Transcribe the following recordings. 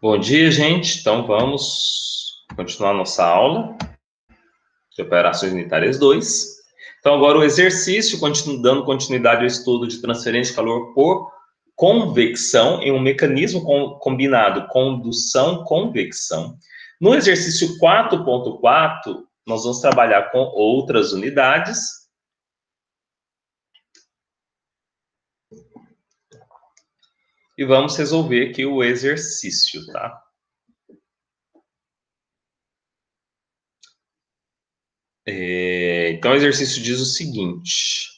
Bom dia, gente. Então, vamos continuar nossa aula de Operações Unitárias 2. Então, agora o exercício, dando continuidade ao estudo de transferência de calor por convecção em um mecanismo combinado condução-convecção. No exercício 4.4, nós vamos trabalhar com outras unidades. E vamos resolver aqui o exercício, tá? Então, o exercício diz o seguinte: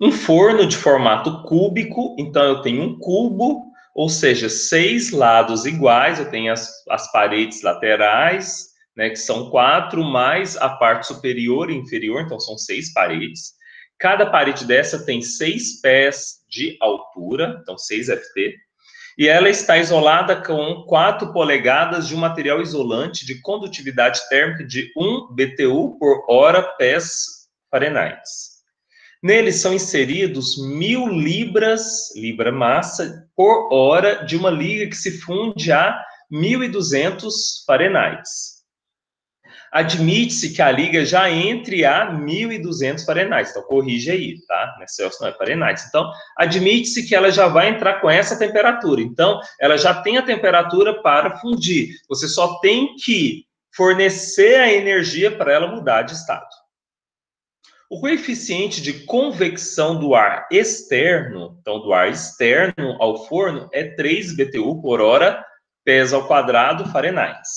um forno de formato cúbico, então eu tenho um cubo, ou seja, 6 lados iguais, eu tenho as paredes laterais, né, que são 4, mais a parte superior e inferior, então são 6 paredes. Cada parede dessa tem 6 pés de altura, então 6 FT, e ela está isolada com 4 polegadas de um material isolante de condutividade térmica de 1 BTU por hora pés Fahrenheit. Neles são inseridos 1.000 libra massa, por hora de uma liga que se funde a 1.200 Fahrenheit. Admite-se que a liga já entre a 1.200 Fahrenheit, então corrige aí, tá? Não é Celsius, não é Fahrenheit. Então, admite-se que ela já vai entrar com essa temperatura. Então, ela já tem a temperatura para fundir. Você só tem que fornecer a energia para ela mudar de estado. O coeficiente de convecção do ar externo, então do ar externo ao forno, é 3 BTU por hora, pés ao quadrado, Fahrenheit.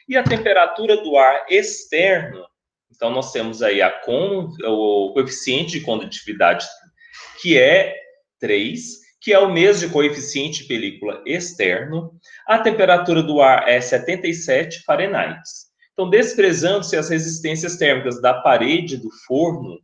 E a temperatura do ar externo, então nós temos aí o coeficiente de condutividade, que é 3, que é o mesmo de coeficiente de película externo. A temperatura do ar é 77 Fahrenheit. Então, desprezando-se as resistências térmicas da parede do forno,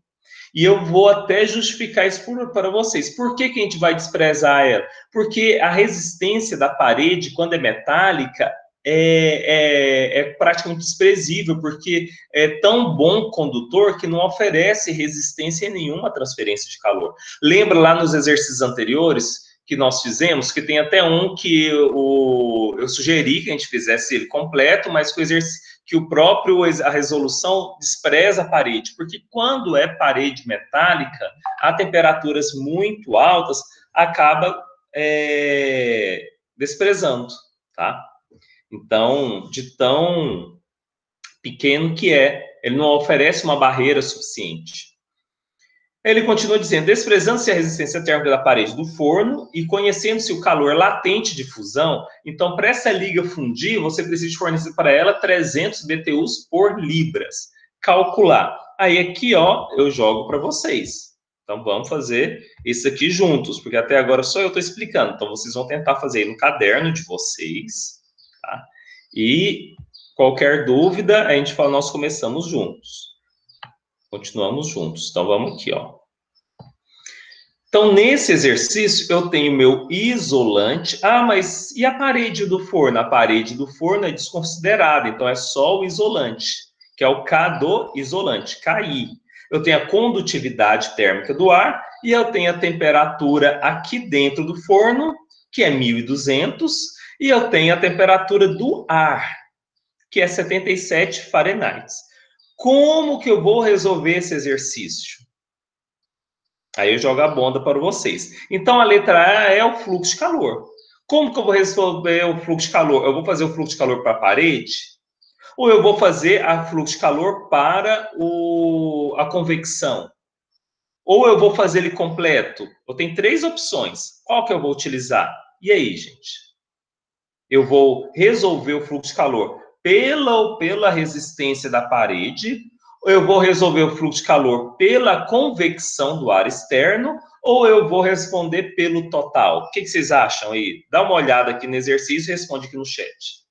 e eu vou até justificar isso para vocês. Por que a gente vai desprezar ela? Porque a resistência da parede, quando é metálica, é praticamente desprezível, porque é tão bom condutor que não oferece resistência nenhuma à transferência de calor. Lembra lá nos exercícios anteriores que nós fizemos, que tem até um que eu sugeri que a gente fizesse ele completo, mas que a resolução despreza a parede, porque quando é parede metálica, a temperaturas muito altas acaba desprezando, tá? Então, de tão pequeno que ele não oferece uma barreira suficiente. Ele continua dizendo, desprezando-se a resistência térmica da parede do forno e conhecendo-se o calor latente de fusão, então, para essa liga fundir, você precisa fornecer para ela 300 BTUs por libras. Calcular. Aí aqui, ó, eu jogo para vocês. Então, vamos fazer isso aqui juntos, porque até agora só eu estou explicando. Então, vocês vão tentar fazer aí no caderno de vocês, tá? E qualquer dúvida, a gente fala, nós começamos juntos. Continuamos juntos. Então, vamos aqui, ó. Então, nesse exercício, eu tenho meu isolante. Ah, mas e a parede do forno? A parede do forno é desconsiderada, então é só o isolante, que é o K do isolante, KI. Eu tenho a condutividade térmica do ar e eu tenho a temperatura aqui dentro do forno, que é 1.200, e eu tenho a temperatura do ar, que é 77 Fahrenheit. Como que eu vou resolver esse exercício? Aí eu jogo a bomba para vocês. Então, a letra A é o fluxo de calor. Como que eu vou resolver o fluxo de calor? Eu vou fazer o fluxo de calor para a parede? Ou eu vou fazer o fluxo de calor para a convecção? Ou eu vou fazer ele completo? Eu tenho 3 opções. Qual que eu vou utilizar? E aí, gente? Eu vou resolver o fluxo de calor pela resistência da parede, ou eu vou resolver o fluxo de calor pela convecção do ar externo, ou eu vou responder pelo total? O que vocês acham aí? Dá uma olhada aqui no exercício e responde aqui no chat.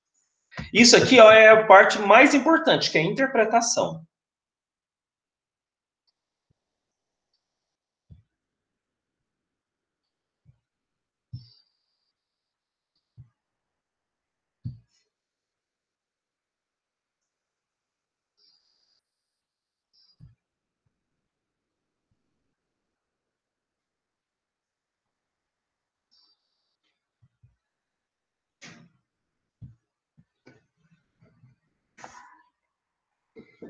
Isso aqui, ó, é a parte mais importante, que é a interpretação.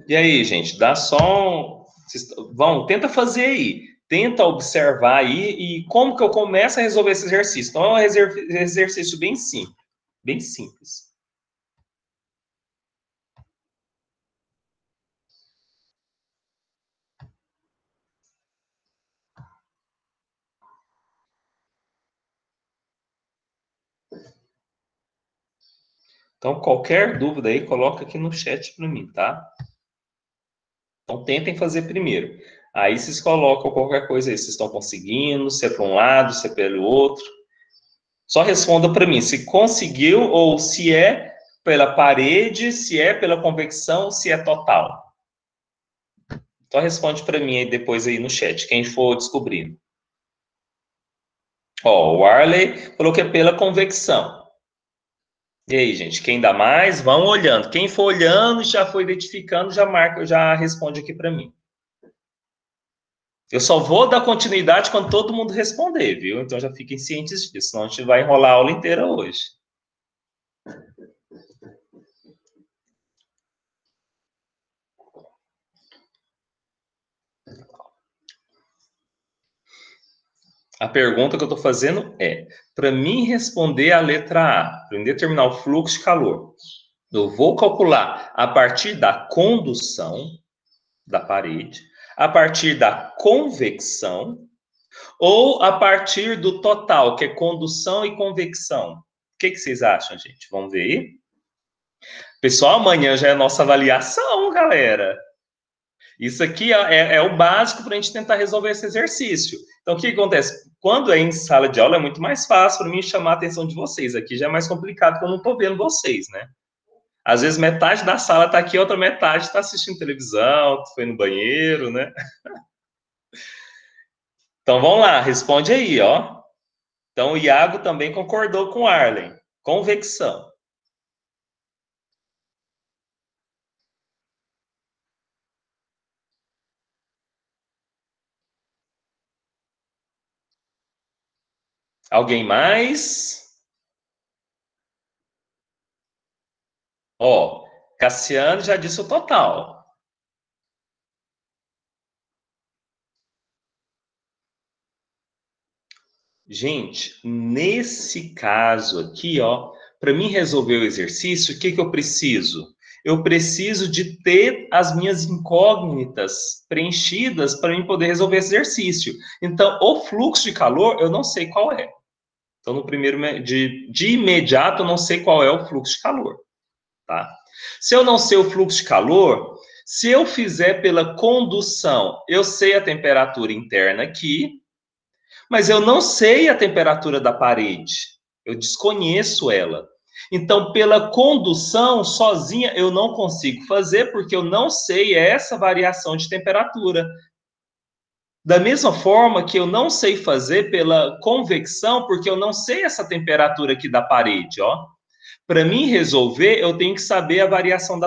E aí, gente, dá só. Tenta fazer aí. Tenta observar aí e como que eu começo a resolver esse exercício. Então, é um exercício bem simples. Bem simples. Então, qualquer dúvida aí, coloca aqui no chat para mim, tá? Então, tentem fazer primeiro. Aí, vocês colocam qualquer coisa aí. Vocês estão conseguindo, se é para um lado, se é pelo outro. Só responda para mim se conseguiu ou se é pela parede, se é pela convecção, se é total. Só responde para mim aí depois aí no chat, quem for descobrindo. Ó, o Arley falou que é pela convecção. E aí, gente, quem dá mais? Vão olhando. Quem for olhando, já foi identificando, já marca, já responde aqui para mim. Eu só vou dar continuidade quando todo mundo responder, viu? Então já fiquem cientes disso, senão a gente vai enrolar a aula inteira hoje. A pergunta que eu estou fazendo é, para mim responder a letra A, para mim determinar o fluxo de calor, eu vou calcular a partir da condução da parede, a partir da convecção, ou a partir do total, que é condução e convecção. O que vocês acham, gente? Vamos ver aí? Pessoal, amanhã já é a nossa avaliação, galera. Isso aqui é o básico para a gente tentar resolver esse exercício. Então, o que acontece? Quando é em sala de aula, é muito mais fácil para mim chamar a atenção de vocês. Aqui já é mais complicado, porque eu não estou vendo vocês, né? Às vezes metade da sala está aqui, a outra metade está assistindo televisão, foi no banheiro, né? Então, vamos lá, responde aí, ó. Então, o Iago também concordou com o Arlen. Convecção. Alguém mais? Ó, Cassiano já disse o total. Gente, nesse caso aqui, ó, para mim resolver o exercício, o que eu preciso? Eu preciso de ter as minhas incógnitas preenchidas para mim poder resolver esse exercício. Então, o fluxo de calor, eu não sei qual é. Então, no primeiro, de imediato, eu não sei qual é o fluxo de calor, tá? Se eu não sei o fluxo de calor, se eu fizer pela condução, eu sei a temperatura interna aqui, mas eu não sei a temperatura da parede. Eu desconheço ela. Então, pela condução sozinha, eu não consigo fazer, porque eu não sei essa variação de temperatura. Da mesma forma que eu não sei fazer pela convecção, porque eu não sei essa temperatura aqui da parede, ó. Para mim resolver, eu tenho que saber a variação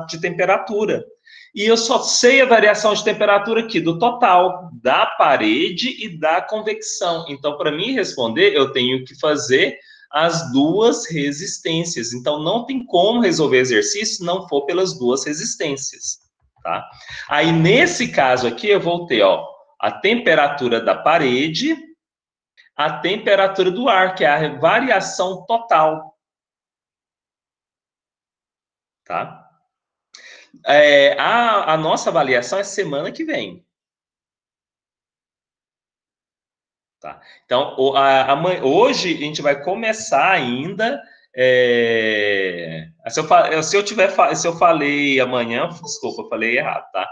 de temperatura. E eu só sei a variação de temperatura aqui do total, da parede e da convecção. Então, para mim responder, eu tenho que fazer as duas resistências. Então, não tem como resolver exercício se não for pelas duas resistências, tá? Aí, nesse caso aqui, eu vou ter, ó, a temperatura da parede, a temperatura do ar, que é a variação total, tá? A nossa avaliação é semana que vem. Tá? Então, hoje a gente vai começar ainda. Se eu falei amanhã, desculpa, eu falei errado, tá?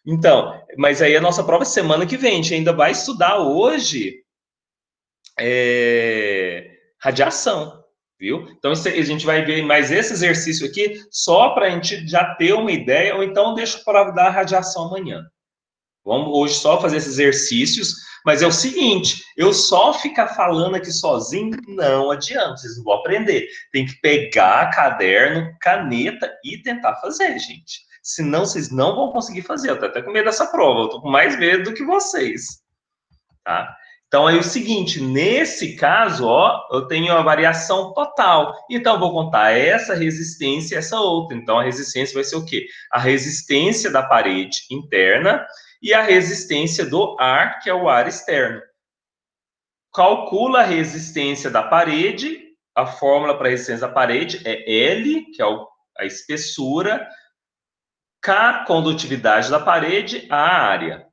Então, mas aí a nossa prova é semana que vem. A gente ainda vai estudar hoje radiação, viu? Então, a gente vai ver mais esse exercício aqui só para a gente já ter uma ideia, ou então deixa para dar a radiação amanhã. Vamos hoje só fazer esses exercícios, mas é o seguinte, eu só ficar falando aqui sozinho não adianta, vocês não vão aprender. Tem que pegar caderno, caneta e tentar fazer, gente. Senão vocês não vão conseguir fazer. Eu tô até com medo dessa prova, eu tô com mais medo do que vocês, tá? Então, é o seguinte, nesse caso, ó, eu tenho a variação total. Então, eu vou contar essa resistência e essa outra. Então, a resistência vai ser o quê? A resistência da parede interna e a resistência do ar, que é o ar externo. Calcula a resistência da parede. A fórmula para a resistência da parede é L, que é a espessura, K, condutividade da parede, a área.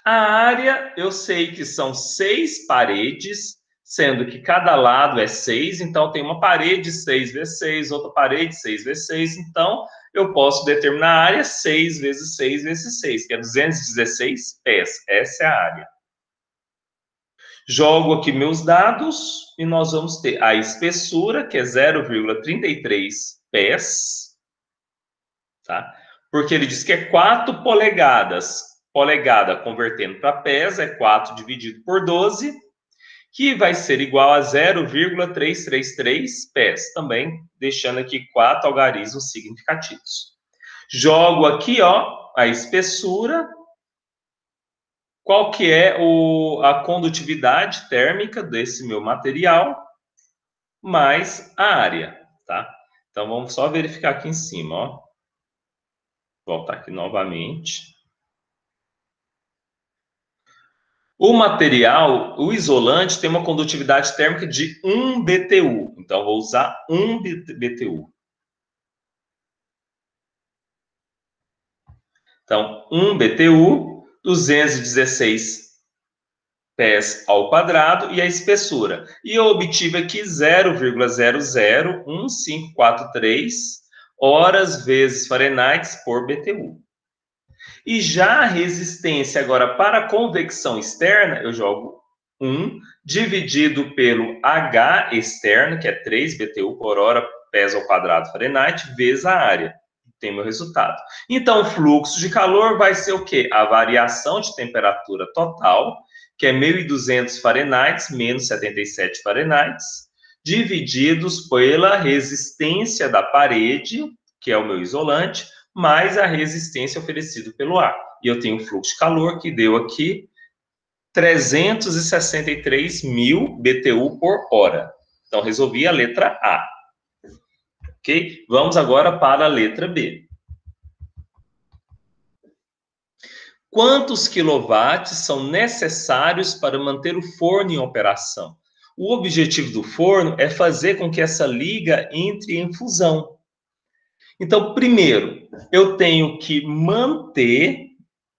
A área, eu sei que são 6 paredes, sendo que cada lado é 6, então tem uma parede 6 vezes 6, outra parede 6 vezes 6, então eu posso determinar a área 6 vezes 6 vezes 6, que é 216 pés, essa é a área. Jogo aqui meus dados e nós vamos ter a espessura, que é 0,33 pés, tá? Porque ele diz que é 4 polegadas. Polegada convertendo para pés é 4 dividido por 12, que vai ser igual a 0,333 pés. Também deixando aqui 4 algarismos significativos. Jogo aqui, ó, a espessura. Qual que é a condutividade térmica desse meu material, mais a área, tá? Então, vamos só verificar aqui em cima, ó. Voltar aqui novamente. O material, o isolante, tem uma condutividade térmica de 1 BTU. Então, vou usar 1 BTU. Então, 1 BTU, 216 pés ao quadrado e a espessura. E eu obtive aqui 0,001543 horas vezes Fahrenheit por BTU. E já a resistência agora para a convecção externa, eu jogo 1 dividido pelo H externo, que é 3 BTU por hora pés ao quadrado Fahrenheit, vezes a área. Tem meu resultado. Então, o fluxo de calor vai ser o quê? A variação de temperatura total, que é 1.200 Fahrenheit menos 77 Fahrenheit, divididos pela resistência da parede, que é o meu isolante, mais a resistência oferecida pelo ar. E eu tenho o fluxo de calor que deu aqui 363 mil BTU por hora. Então, resolvi a letra A. Ok? Vamos agora para a letra B. Quantos quilowatts são necessários para manter o forno em operação? O objetivo do forno é fazer com que essa liga entre em fusão. Então, primeiro, eu tenho que manter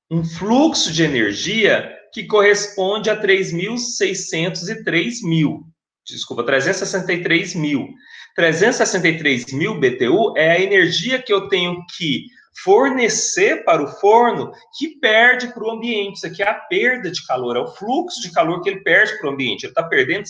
um fluxo de energia que corresponde a 363 mil. 363 mil. 363 mil BTU é a energia que eu tenho que fornecer para o forno que perde para o ambiente. Isso aqui é a perda de calor, é o fluxo de calor que ele perde para o ambiente. Ele está perdendo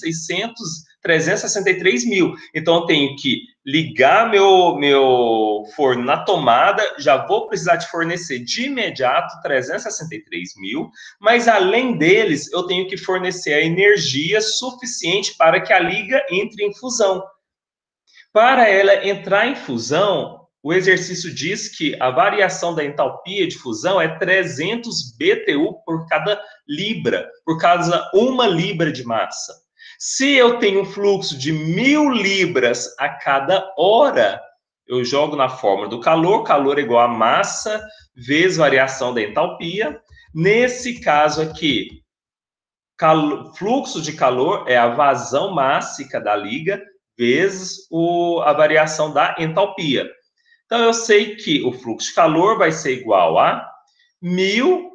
363 mil. Então, eu tenho que ligar meu forno na tomada, já vou precisar de fornecer de imediato 363 mil, mas além deles, eu tenho que fornecer a energia suficiente para que a liga entre em fusão. Para ela entrar em fusão, o exercício diz que a variação da entalpia de fusão é 300 BTU por cada libra, por cada 1 libra de massa. Se eu tenho um fluxo de 1.000 libras a cada hora, eu jogo na fórmula do calor, calor é igual a massa vezes variação da entalpia. Nesse caso aqui, fluxo de calor é a vazão mássica da liga vezes a variação da entalpia. Então, eu sei que o fluxo de calor vai ser igual a 1.000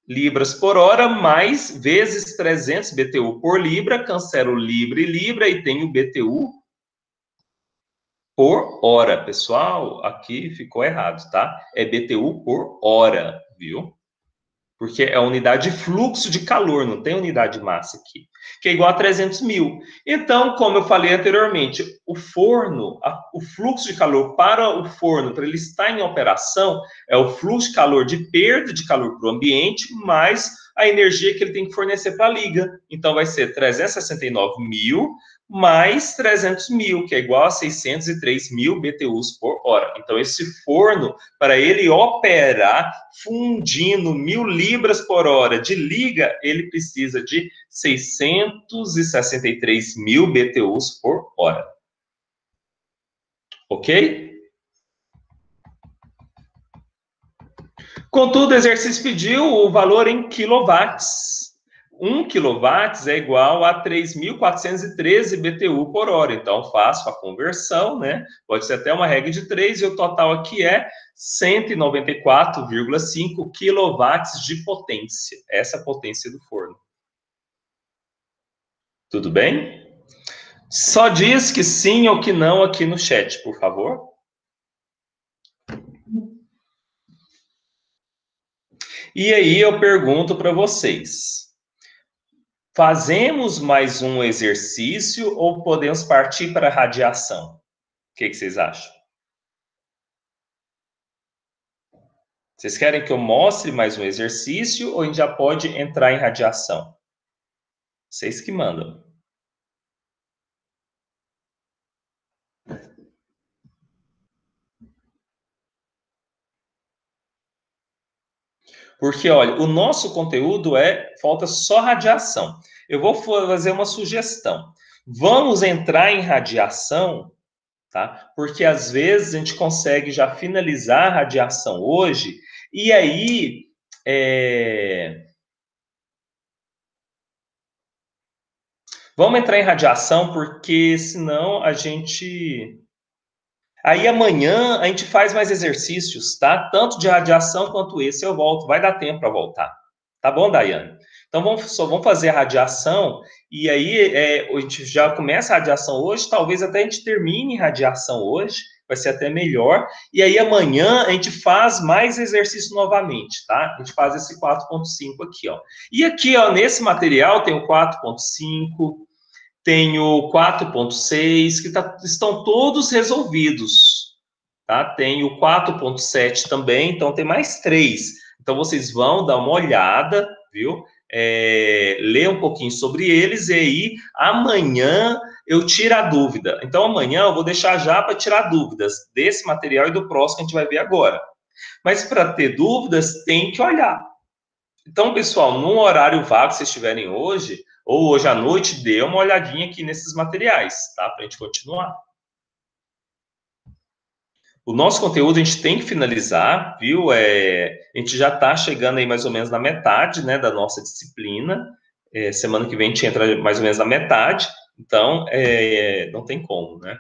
libras por hora, mais vezes 300 BTU por libra, cancelo libra e libra e tenho BTU por hora. Pessoal, aqui ficou errado, tá? É BTU por hora, viu? Porque é a unidade de fluxo de calor, não tem unidade de massa aqui, que é igual a 300 mil. Então, como eu falei anteriormente, o forno, o fluxo de calor para o forno, para ele estar em operação, é o fluxo de calor de perda de calor para o ambiente, mais a energia que ele tem que fornecer para a liga. Então, vai ser 369 mil mais 300 mil, que é igual a 603 mil BTUs por hora. Então, esse forno, para ele operar fundindo 1.000 libras por hora de liga, ele precisa de 663 mil BTUs por hora. Ok? Contudo, o exercício pediu o valor em quilowatts. 1 kW é igual a 3.413 BTU por hora. Então, faço a conversão, né? Pode ser até uma regra de 3, e o total aqui é 194,5 kW de potência. Essa é a potência do forno. Tudo bem? Só diz que sim ou que não aqui no chat, por favor. E aí eu pergunto para vocês. Fazemos mais um exercício ou podemos partir para a radiação? O que vocês acham? Vocês querem que eu mostre mais um exercício ou a gente já pode entrar em radiação? Vocês que mandam. Porque, olha, o nosso conteúdo falta só radiação. Eu vou fazer uma sugestão. Vamos entrar em radiação, tá? Porque às vezes a gente consegue já finalizar a radiação hoje, e aí vamos entrar em radiação, porque senão a gente... Aí amanhã a gente faz mais exercícios, tá? Tanto de radiação quanto esse eu volto. Vai dar tempo para voltar. Tá bom, Daiane? Então vamos fazer a radiação, e aí a gente já começa a radiação hoje, talvez até a gente termine a radiação hoje, vai ser até melhor. E aí amanhã a gente faz mais exercício novamente, tá? A gente faz esse 4.5 aqui, ó. E aqui, ó, nesse material tem o 4.5, tem o 4.6, que estão todos resolvidos, tá? Tem o 4.7 também, então tem mais 3. Então vocês vão dar uma olhada, viu? Ler um pouquinho sobre eles, e aí amanhã eu tiro a dúvida. Então amanhã eu vou deixar já para tirar dúvidas desse material e do próximo que a gente vai ver agora. Mas para ter dúvidas, tem que olhar. Então, pessoal, num horário vago que vocês tiverem hoje, ou hoje à noite, dê uma olhadinha aqui nesses materiais, tá? Para a gente continuar. O nosso conteúdo a gente tem que finalizar, viu? A gente já está chegando aí mais ou menos na metade, né, da nossa disciplina. Semana que vem a gente entra mais ou menos na metade, então não tem como, né?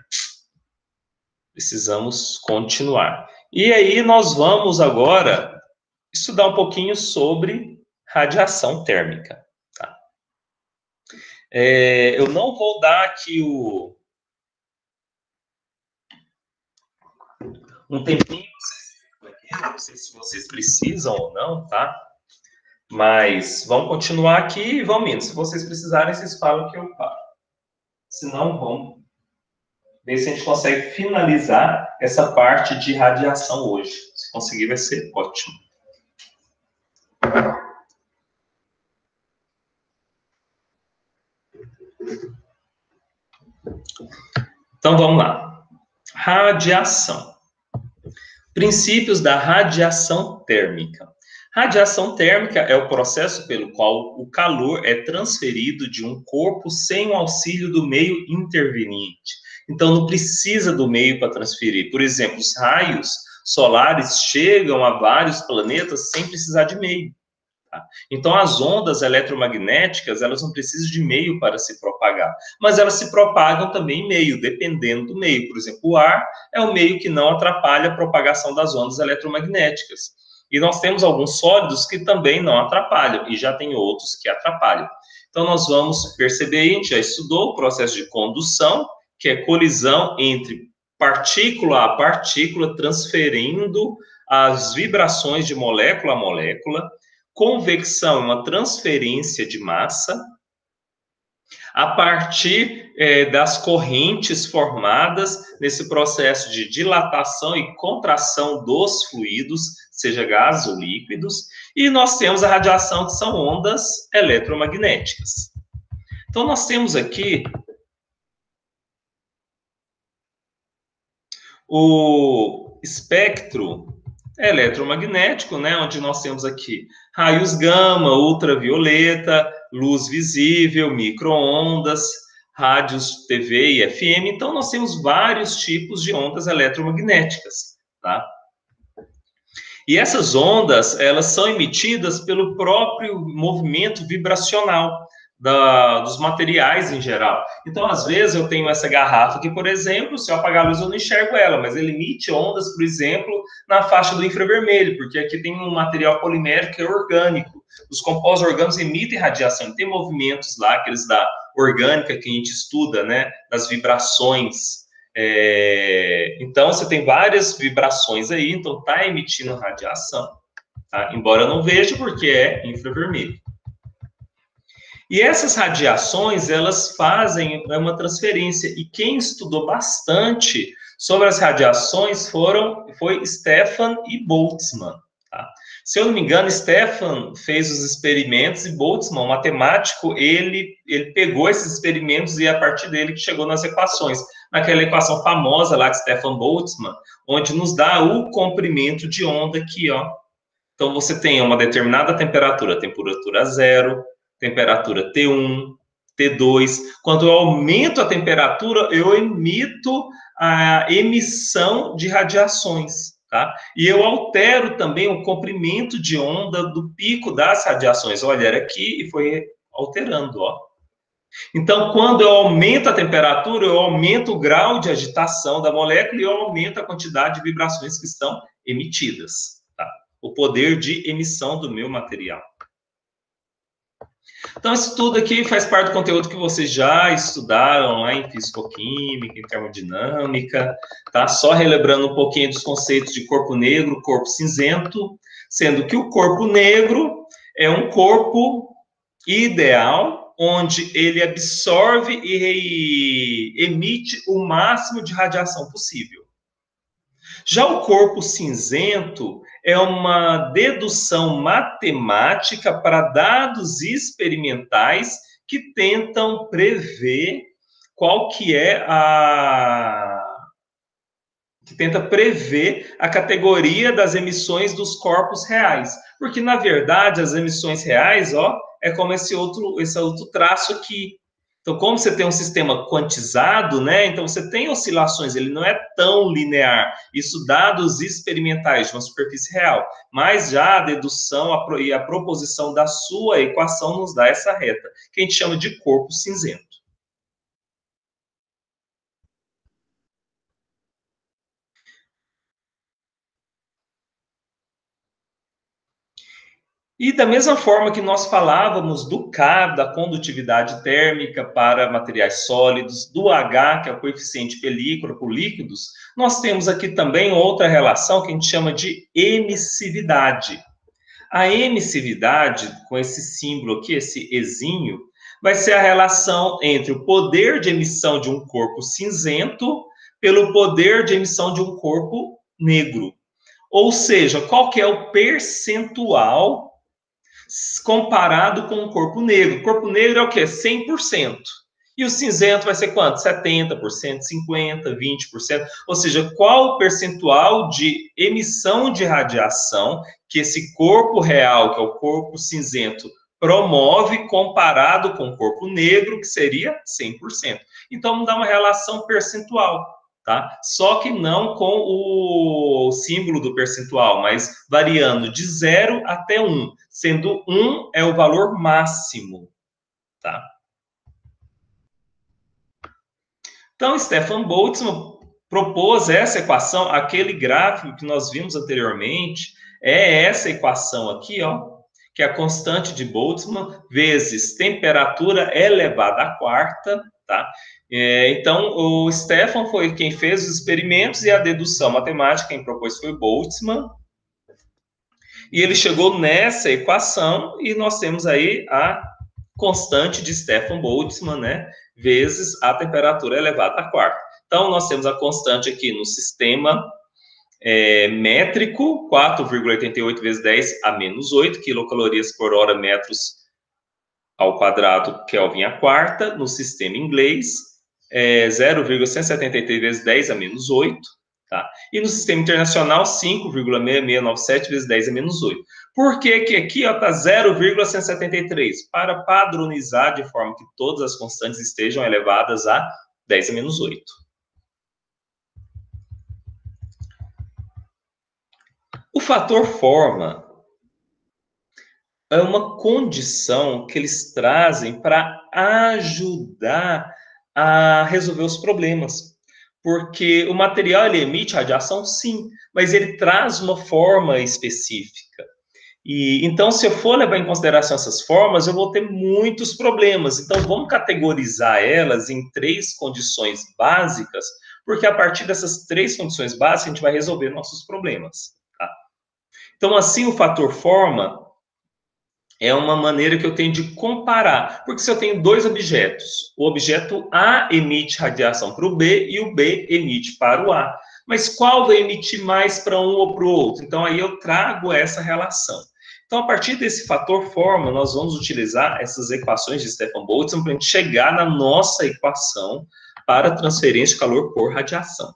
Precisamos continuar. E aí nós vamos agora estudar um pouquinho sobre radiação térmica. Tá? Eu não vou dar aqui um tempinho, não sei se vocês precisam ou não, tá? Mas vamos continuar aqui e vamos indo. Se vocês precisarem, vocês falam que eu paro. Se não, vamos ver se a gente consegue finalizar essa parte de radiação hoje. Se conseguir, vai ser ótimo. Então, vamos lá. Radiação. Princípios da radiação térmica. Radiação térmica é o processo pelo qual o calor é transferido de um corpo sem o auxílio do meio interveniente. Então, não precisa do meio para transferir. Por exemplo, os raios solares chegam a vários planetas sem precisar de meio. Tá? Então, as ondas eletromagnéticas, elas não precisam de meio para se propagar, mas elas se propagam também em meio, dependendo do meio. Por exemplo, o ar é um meio que não atrapalha a propagação das ondas eletromagnéticas. E nós temos alguns sólidos que também não atrapalham, e já tem outros que atrapalham. Então, nós vamos perceber, a gente já estudou o processo de condução, que é colisão entre partícula a partícula, transferindo as vibrações de molécula a molécula. Convecção é uma transferência de massa a partir das correntes formadas nesse processo de dilatação e contração dos fluidos, seja gases ou líquidos, e nós temos a radiação, que são ondas eletromagnéticas. Então, nós temos aqui o espectro eletromagnético, né, onde nós temos aqui raios gama, ultravioleta, luz visível, micro-ondas, rádios TV e FM. Então, nós temos vários tipos de ondas eletromagnéticas, tá? E essas ondas, elas são emitidas pelo próprio movimento vibracional dos materiais em geral. Então, às vezes, eu tenho essa garrafa aqui, por exemplo, se eu apagar a luz, eu não enxergo ela, mas ele emite ondas, por exemplo, na faixa do infravermelho, porque aqui tem um material polimérico que é orgânico. Os compostos orgânicos emitem radiação, tem movimentos lá, aqueles da orgânica que a gente estuda, né, das vibrações. Então, você tem várias vibrações aí, então está emitindo radiação, tá? Embora eu não veja, porque é infravermelho. E essas radiações, elas fazem uma transferência, e quem estudou bastante sobre as radiações foi Stefan e Boltzmann, tá? Se eu não me engano, Stefan fez os experimentos e Boltzmann, o matemático, ele pegou esses experimentos e a partir dele que chegou nas equações, naquela equação famosa lá de Stefan Boltzmann, onde nos dá o comprimento de onda aqui, ó. Então, você tem uma determinada temperatura 0, temperatura T1, T2. Quando eu aumento a temperatura, eu emito a emissão de radiações, tá? E eu altero também o comprimento de onda do pico das radiações. Olha, era aqui e foi alterando, ó. Então, quando eu aumento a temperatura, eu aumento o grau de agitação da molécula e eu aumento a quantidade de vibrações que estão emitidas, tá? O poder de emissão do meu material. Então, isso tudo aqui faz parte do conteúdo que vocês já estudaram lá em fisicoquímica, em termodinâmica, tá? Só relembrando um pouquinho dos conceitos de corpo negro, corpo cinzento, sendo que o corpo negro é um corpo ideal, onde ele absorve e emite o máximo de radiação possível. Já o corpo cinzento é uma dedução matemática para dados experimentais que tentam prever qual que é a categoria das emissões dos corpos reais. Porque, na verdade, as emissões reais, ó, é como esse outro traço aqui. Então, como você tem um sistema quantizado, né? Então, você tem oscilações, ele não é tão linear. Isso dados experimentais de uma superfície real. Mas já a dedução e a proposição da sua equação nos dá essa reta, que a gente chama de corpo cinzento. E da mesma forma que nós falávamos do K, da condutividade térmica para materiais sólidos, do H, que é o coeficiente película por líquidos, nós temos aqui também outra relação que a gente chama de emissividade. A emissividade, com esse símbolo aqui, esse Ezinho, vai ser a relação entre o poder de emissão de um corpo cinzento pelo poder de emissão de um corpo negro. Ou seja, qual que é o percentual comparado com o corpo negro. O corpo negro é o quê? 100%. E o cinzento vai ser quanto? 70%, 50%, 20%. Ou seja, qual o percentual de emissão de radiação que esse corpo real, que é o corpo cinzento, promove comparado com o corpo negro, que seria 100%. Então, vamos dar uma relação percentual. Tá? Só que não com o símbolo do percentual, mas variando de 0 até 1, sendo 1 é o valor máximo. Tá? Então, Stefan Boltzmann propôs essa equação, aquele gráfico que nós vimos anteriormente, é essa equação aqui, ó, que é a constante de Boltzmann vezes temperatura elevada à quarta, tá? Então, o Stefan foi quem fez os experimentos e a dedução matemática, quem propôs foi o Boltzmann. E ele chegou nessa equação e nós temos aí a constante de Stefan Boltzmann, né? Vezes a temperatura elevada à quarta. Então, nós temos a constante aqui no sistema métrico, 4,88 vezes 10 a menos 8 quilocalorias por hora metros ao quadrado Kelvin à quarta. No sistema inglês, 0,173 vezes 10 a menos 8, Tá? E no sistema internacional, 5,6697 vezes 10 a menos 8. Por que que aqui está 0,173? Para padronizar de forma que todas as constantes estejam elevadas a 10 a menos 8. O fator forma é uma condição que eles trazem para ajudar a resolver os problemas. Porque o material ele emite radiação, sim, mas ele traz uma forma específica. E então, se eu for levar em consideração essas formas, eu vou ter muitos problemas. Então, vamos categorizar elas em 3 condições básicas, porque a partir dessas 3 condições básicas, a gente vai resolver nossos problemas. Tá? Então, assim, o fator forma é uma maneira que eu tenho de comparar. Porque se eu tenho 2 objetos, o objeto A emite radiação para o B e o B emite para o A. Mas qual vai emitir mais para um ou para o outro? Então, aí eu trago essa relação. Então, a partir desse fator forma, nós vamos utilizar essas equações de Stefan-Boltzmann para a gente chegar na nossa equação para transferência de calor por radiação.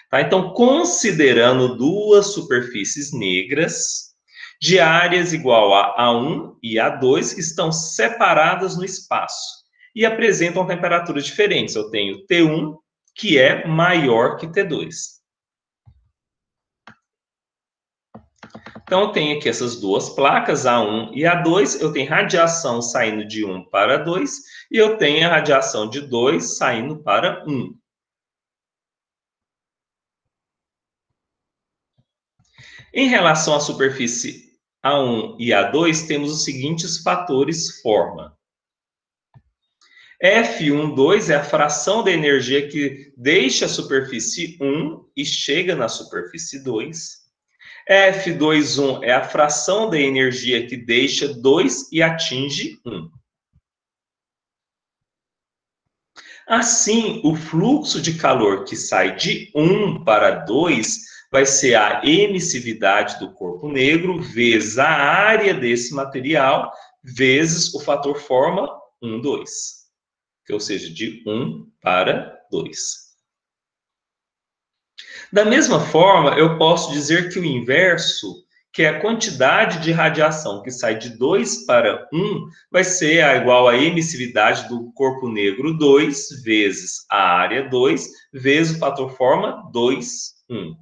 Tá? Então, considerando 2 superfícies negras de áreas igual a A1 e A2, que estão separadas no espaço e apresentam temperaturas diferentes. Eu tenho T1, que é maior que T2. Então, eu tenho aqui essas 2 placas, A1 e A2. Eu tenho radiação saindo de 1 para 2 e eu tenho a radiação de 2 saindo para 1. Em relação à superfície A1 e A2, temos os seguintes fatores forma. F12 é a fração da energia que deixa a superfície 1 e chega na superfície 2. F21 é a fração da energia que deixa 2 e atinge 1. Assim, o fluxo de calor que sai de 1 para 2 vai ser a emissividade do corpo negro vezes a área desse material vezes o fator forma 1, 2. Ou seja, de 1 para 2. Da mesma forma, eu posso dizer que o inverso, que é a quantidade de radiação que sai de 2 para 1, vai ser igual à emissividade do corpo negro 2 vezes a área 2 vezes o fator forma 2, 1.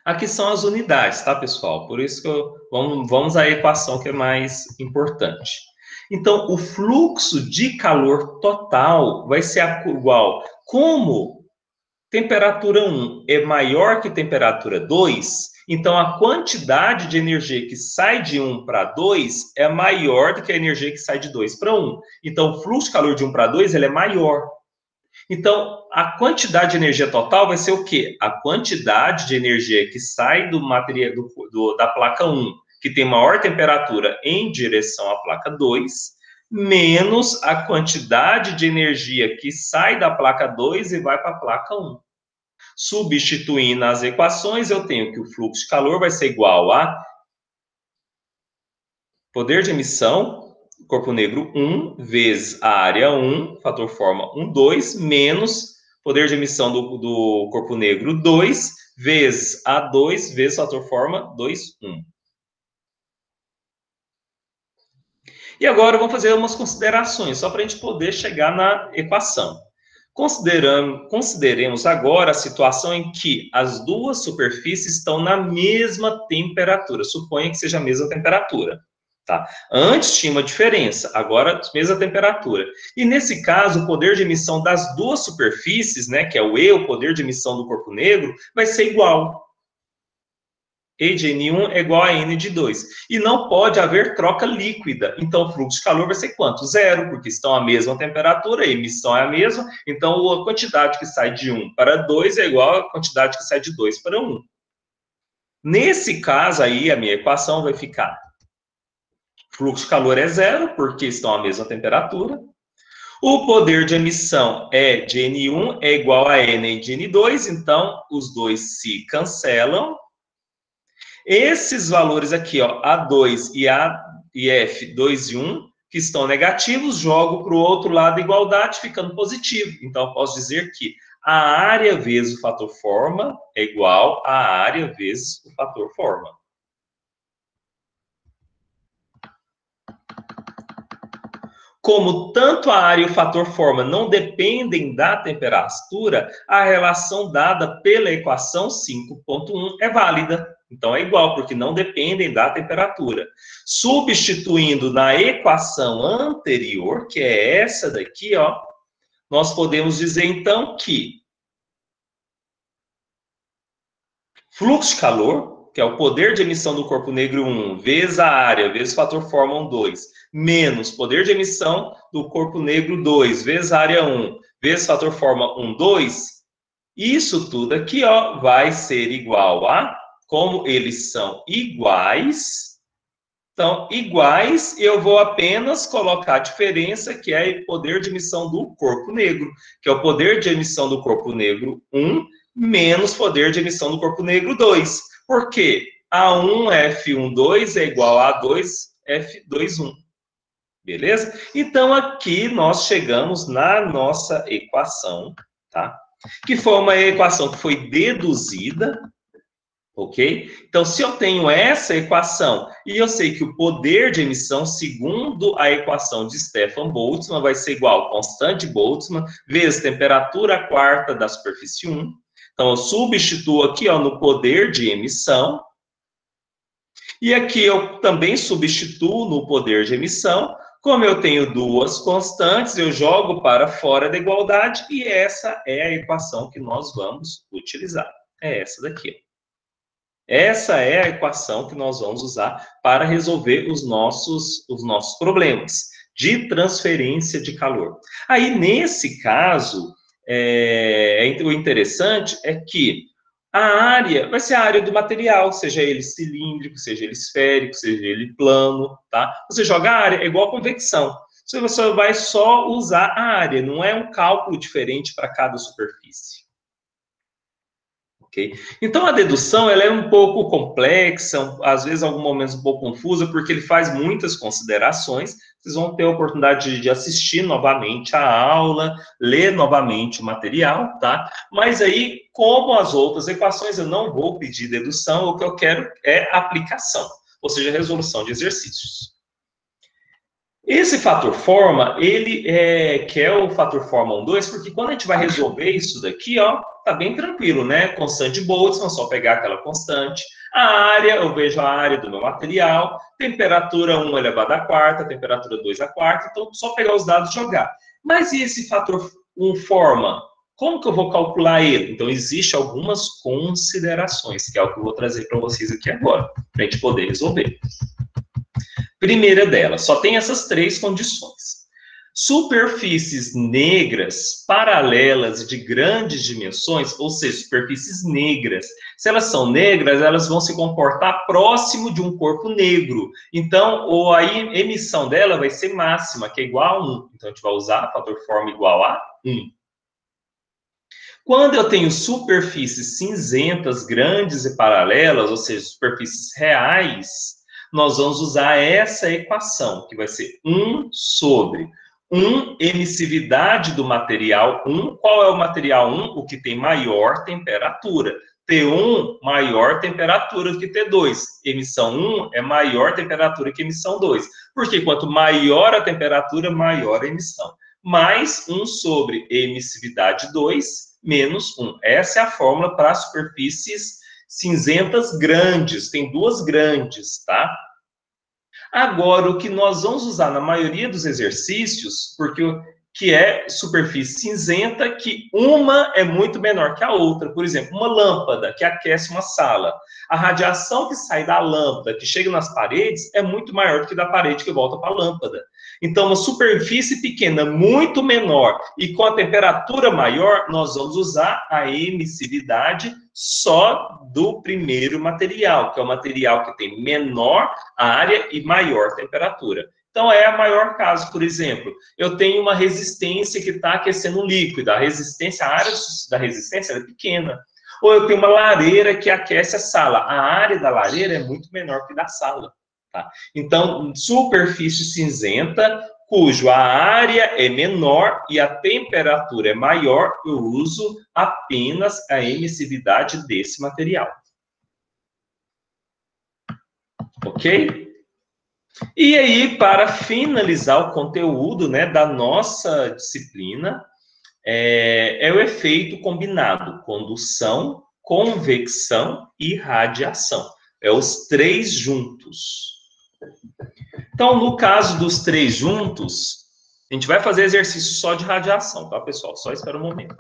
Aqui são as unidades, tá, pessoal? Por isso que vamos à equação que é mais importante. Então, o fluxo de calor total vai ser igual. Como temperatura 1 é maior que temperatura 2, então a quantidade de energia que sai de 1 para 2 é maior do que a energia que sai de 2 para 1. Então, o fluxo de calor de 1 para 2 ele é maior. Então, a quantidade de energia total vai ser o quê? A quantidade de energia que sai do material da placa 1, que tem maior temperatura em direção à placa 2, menos a quantidade de energia que sai da placa 2 e vai para a placa 1. Substituindo as equações, eu tenho que o fluxo de calor vai ser igual a poder de emissão, corpo negro 1, vezes a área 1, fator forma 1, 2, menos poder de emissão do corpo negro 2, vezes A2, vezes fator forma 2, 1. E agora vamos fazer umas considerações, só para a gente poder chegar na equação. Consideremos agora a situação em que as 2 superfícies estão na mesma temperatura. Suponha que seja a mesma temperatura. Tá? Antes tinha uma diferença, agora mesma temperatura. E nesse caso, o poder de emissão das 2 superfícies, né, que é o E, o poder de emissão do corpo negro, vai ser igual. E de N1 é igual a N de 2. E não pode haver troca líquida. Então, o fluxo de calor vai ser quanto? 0, porque estão à mesma temperatura, a emissão é a mesma. Então, a quantidade que sai de 1 para 2 é igual à quantidade que sai de 2 para 1. Nesse caso aí, a minha equação vai ficar: fluxo de calor é 0, porque estão à mesma temperatura. O poder de emissão é de N1 é igual a N de N2, então os dois se cancelam. Esses valores aqui, ó, A2 e F2 e 1, que estão negativos, jogo para o outro lado igualdade, ficando positivo. Então, eu posso dizer que a área vezes o fator forma é igual a área vezes o fator forma. Como tanto a área e o fator forma não dependem da temperatura, a relação dada pela equação 5.1 é válida. Então, é igual, porque não dependem da temperatura. Substituindo na equação anterior, que é essa daqui, ó, nós podemos dizer, então, que fluxo de calor, que é o poder de emissão do corpo negro 1, vezes a área, vezes o fator forma 2, menos poder de emissão do corpo negro 2, vezes a área 1, vezes o fator forma 2, isso tudo aqui, ó, vai ser igual a, como eles são iguais, então, iguais, eu vou apenas colocar a diferença, que é o poder de emissão do corpo negro, que é o poder de emissão do corpo negro 1, menos poder de emissão do corpo negro 2. Por quê? A1F12 é igual a A2F21. Beleza? Então, aqui nós chegamos na nossa equação, tá? Que foi uma equação que foi deduzida, ok? Então, se eu tenho essa equação e eu sei que o poder de emissão, segundo a equação de Stefan Boltzmann, vai ser igual a constante de Boltzmann vezes temperatura quarta da superfície 1. Então, eu substituo aqui, ó, no poder de emissão. E aqui eu também substituo no poder de emissão. Como eu tenho duas constantes, eu jogo para fora da igualdade e essa é a equação que nós vamos utilizar. É essa daqui, ó. Essa é a equação que nós vamos usar para resolver os nossos problemas de transferência de calor. Aí, nesse caso, o interessante é que a área vai ser a área do material, seja ele cilíndrico, seja ele esférico, seja ele plano, tá? Você joga a área, é igual a convecção. Você vai só usar a área, não é um cálculo diferente para cada superfície. Okay? Então, a dedução ela é um pouco complexa, às vezes, em alguns momentos, um pouco confusa, porque ele faz muitas considerações. Vocês vão ter a oportunidade de assistir novamente a aula, ler novamente o material, tá? Mas aí, como as outras equações, eu não vou pedir dedução, o que eu quero é aplicação, ou seja, resolução de exercícios. Esse fator forma, ele que é o fator forma 2, porque quando a gente vai resolver isso daqui, ó, tá bem tranquilo, né? Constante de Boltzmann, só pegar aquela constante. A área, eu vejo a área do meu material. Temperatura 1 elevado à quarta, temperatura 2 à quarta. Então, só pegar os dados e jogar. Mas e esse fator 1 forma? Como que eu vou calcular ele? Então, existem algumas considerações, que é o que eu vou trazer para vocês aqui agora, para a gente poder resolver. Primeira delas, só tem essas três condições. Superfícies negras, paralelas de grandes dimensões, ou seja, superfícies negras. Se elas são negras, elas vão se comportar próximo de um corpo negro. Então, a emissão dela vai ser máxima, que é igual a 1. Então, a gente vai usar o fator forma igual a 1. Quando eu tenho superfícies cinzentas, grandes e paralelas, ou seja, superfícies reais, nós vamos usar essa equação, que vai ser 1 sobre 1 emissividade do material 1. Qual é o material 1? O que tem maior temperatura. T1, maior temperatura do que T2. Emissão 1 é maior temperatura que emissão 2. Porque quanto maior a temperatura, maior a emissão. Mais 1 sobre emissividade 2, menos 1. Essa é a fórmula para superfícies cinzentas grandes, tem duas grandes, tá? Agora, o que nós vamos usar na maioria dos exercícios, que é superfície cinzenta, que uma é muito menor que a outra. Por exemplo, uma lâmpada que aquece uma sala. A radiação que sai da lâmpada, que chega nas paredes, é muito maior do que da parede que volta para a lâmpada. Então, uma superfície pequena, muito menor, e com a temperatura maior, nós vamos usar a emissividade só do primeiro material, que é o material que tem menor área e maior temperatura. Então, é o maior caso, por exemplo, eu tenho uma resistência que está aquecendo um líquido, a área da resistência é pequena. Ou eu tenho uma lareira que aquece a sala, a área da lareira é muito menor que da sala. Tá? Então, superfície cinzenta, cujo a área é menor e a temperatura é maior, eu uso apenas a emissividade desse material. Ok? E aí, para finalizar o conteúdo, né, da nossa disciplina, é o efeito combinado: condução, convecção e radiação. É os três juntos. Então, no caso dos três juntos, a gente vai fazer exercício só de radiação, tá, pessoal? Só espera um momento.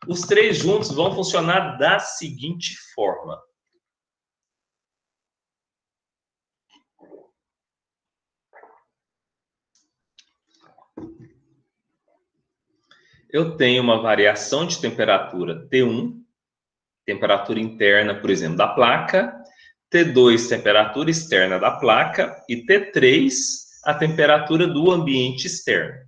Os três juntos vão funcionar da seguinte forma. Eu tenho uma variação de temperatura T1, temperatura interna, por exemplo, da placa, T2, temperatura externa da placa, e T3, a temperatura do ambiente externo.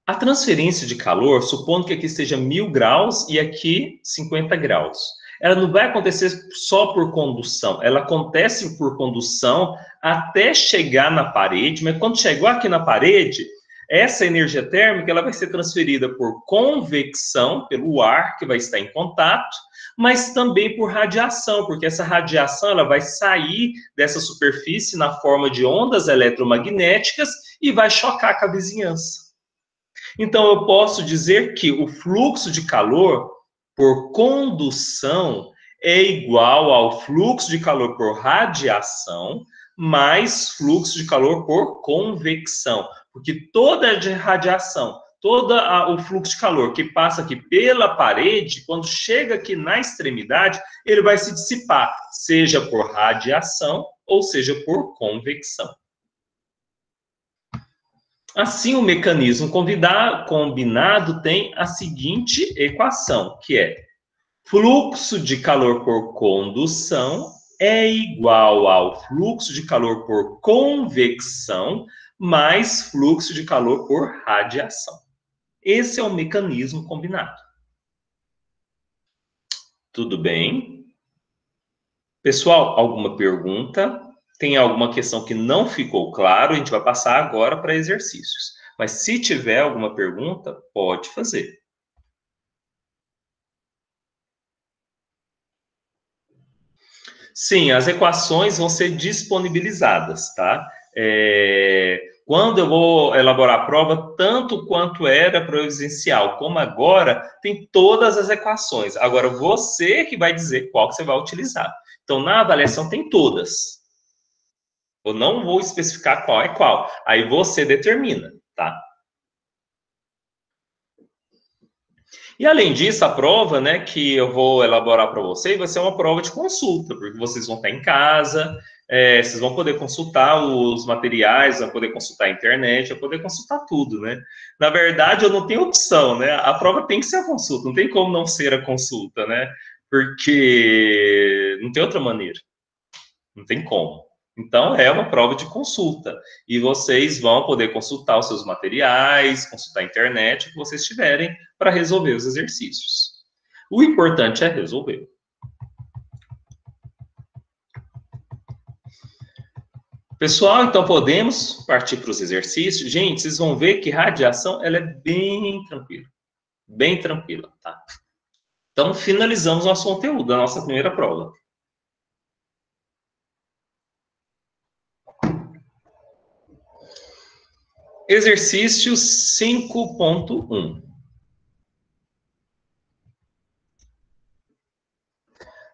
A transferência de calor, supondo que aqui esteja 1000 graus e aqui 50 graus, ela não vai acontecer só por condução, ela acontece por condução até chegar na parede, mas quando chegou aqui na parede, essa energia térmica ela vai ser transferida por convecção, pelo ar que vai estar em contato, mas também por radiação, porque essa radiação ela vai sair dessa superfície na forma de ondas eletromagnéticas e vai chocar com a vizinhança. Então, eu posso dizer que o fluxo de calor por condução é igual ao fluxo de calor por radiação mais fluxo de calor por convecção. Porque toda a radiação, todo o fluxo de calor que passa aqui pela parede, quando chega aqui na extremidade, ele vai se dissipar, seja por radiação ou seja por convecção. Assim, o mecanismo combinado tem a seguinte equação, que é fluxo de calor por condução é igual ao fluxo de calor por convecção mais fluxo de calor por radiação. Esse é o mecanismo combinado. Tudo bem? Pessoal, alguma pergunta? Tem alguma questão que não ficou claro? A gente vai passar agora para exercícios. Mas se tiver alguma pergunta, pode fazer. Sim, as equações vão ser disponibilizadas, tá? Quando eu vou elaborar a prova, tanto quanto era presencial, como agora, tem todas as equações. Agora, você que vai dizer qual que você vai utilizar. Então, na avaliação tem todas. Eu não vou especificar qual é qual. Aí você determina, tá? E além disso, a prova, né, que eu vou elaborar para vocês vai ser uma prova de consulta, porque vocês vão estar em casa, vocês vão poder consultar os materiais, vão poder consultar a internet, vão poder consultar tudo, né? Na verdade, eu não tenho opção, né? A prova tem que ser a consulta, não tem como não ser a consulta, né? Porque não tem outra maneira. Não tem como. Então, é uma prova de consulta. E vocês vão poder consultar os seus materiais, consultar a internet, o que vocês tiverem para resolver os exercícios. O importante é resolver. Pessoal, então podemos partir para os exercícios. Gente, vocês vão ver que radiação ela é bem tranquila, tá? Então, finalizamos nosso conteúdo, a nossa primeira prova. Exercício 5.1.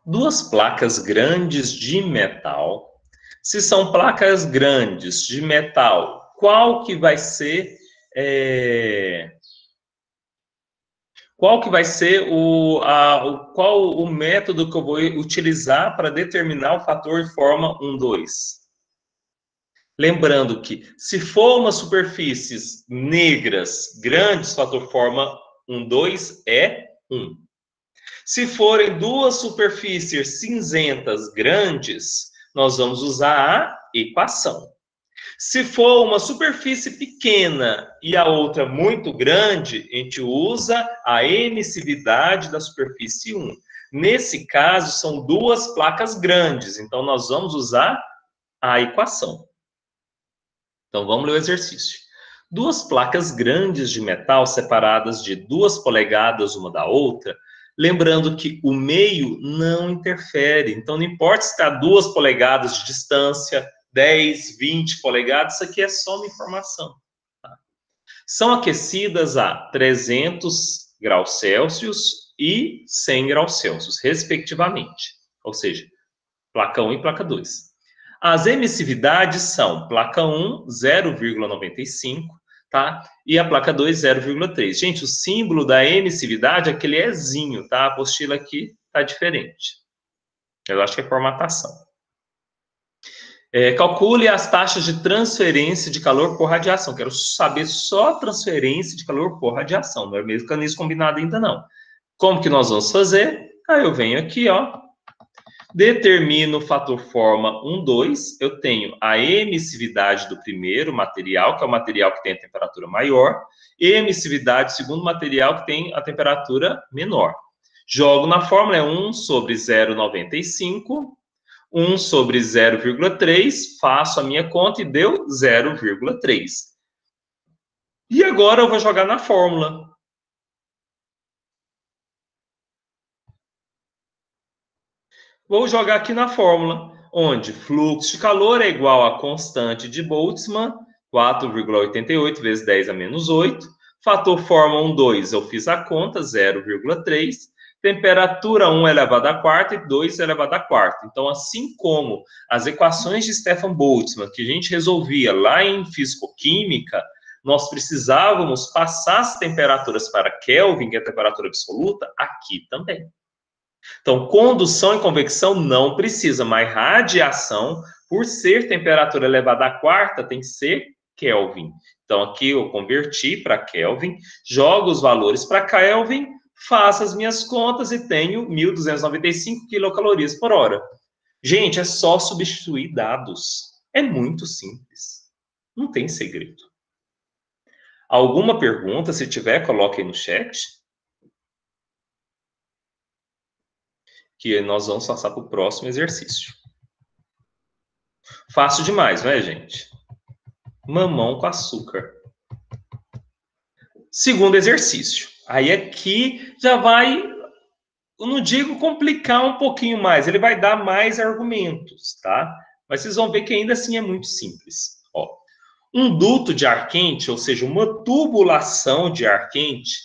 Duas placas grandes de metal. Se são placas grandes de metal, qual que vai ser qual o método que eu vou utilizar para determinar o fator de forma 1, 2? Lembrando que, se for uma superfícies negras grandes, fator forma 1, 2 é 1. Se forem duas superfícies cinzentas grandes, nós vamos usar a equação. Se for uma superfície pequena e a outra muito grande, a gente usa a emissividade da superfície 1. Nesse caso, são duas placas grandes, então nós vamos usar a equação. Então, vamos ler o exercício. Duas placas grandes de metal separadas de 2 polegadas uma da outra, lembrando que o meio não interfere. Então, não importa se está 2 polegadas de distância, 10, 20 polegadas, isso aqui é só uma informação. Tá? São aquecidas a 300 graus Celsius e 100 graus Celsius, respectivamente. Ou seja, placa 1 e placa 2. As emissividades são placa 1, 0,95, tá? E a placa 2, 0,3. Gente, o símbolo da emissividade é aquele Ezinho, tá? A apostila aqui tá diferente. Eu acho que é formatação. Calcule as taxas de transferência de calor por radiação. Quero saber só a transferência de calor por radiação. Não é mecanismo combinado ainda, não. Como que nós vamos fazer? Aí eu venho aqui, ó. Determino o fator forma 1, 2. Eu tenho a emissividade do primeiro material, que é o material que tem a temperatura maior, e a emissividade do segundo material, que tem a temperatura menor. Jogo na fórmula, é 1 sobre 0,95, 1 sobre 0,3, faço a minha conta e deu 0,3. E agora eu vou jogar na fórmula. Vou jogar aqui na fórmula, onde fluxo de calor é igual a constante de Boltzmann, 4,88 vezes 10 a menos 8. Fator forma 1, 2, eu fiz a conta, 0,3. Temperatura 1 elevado à quarta e 2 elevado à quarta. Então, assim como as equações de Stefan Boltzmann, que a gente resolvia lá em fisicoquímica, nós precisávamos passar as temperaturas para Kelvin, que é a temperatura absoluta, aqui também. Então, condução e convecção não precisa, mas radiação, por ser temperatura elevada à quarta, tem que ser Kelvin. Então, aqui eu converti para Kelvin, jogo os valores para Kelvin, faço as minhas contas e tenho 1.295 quilocalorias por hora. Gente, é só substituir dados. É muito simples. Não tem segredo. Alguma pergunta? Se tiver, coloque aí no chat. Que nós vamos passar para o próximo exercício. Fácil demais, não é, gente? Mamão com açúcar. Segundo exercício. Aí aqui já vai, eu não digo complicar um pouquinho mais, ele vai dar mais argumentos, tá? Mas vocês vão ver que ainda assim é muito simples. Ó, um duto de ar quente, ou seja, uma tubulação de ar quente,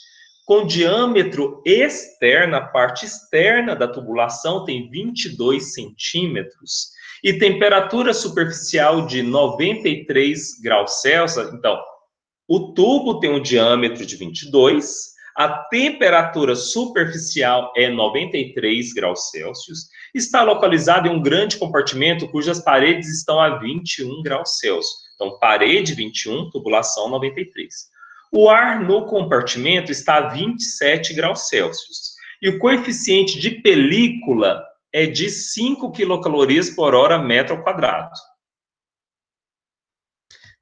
com diâmetro externo, a parte externa da tubulação tem 22 centímetros e temperatura superficial de 93 graus Celsius. Então, o tubo tem um diâmetro de 22, a temperatura superficial é 93 graus Celsius, está localizado em um grande compartimento cujas paredes estão a 21 graus Celsius. Então, parede 21, tubulação 93. O ar no compartimento está a 27 graus Celsius. E o coeficiente de película é de 5 quilocalorias por hora metro quadrado.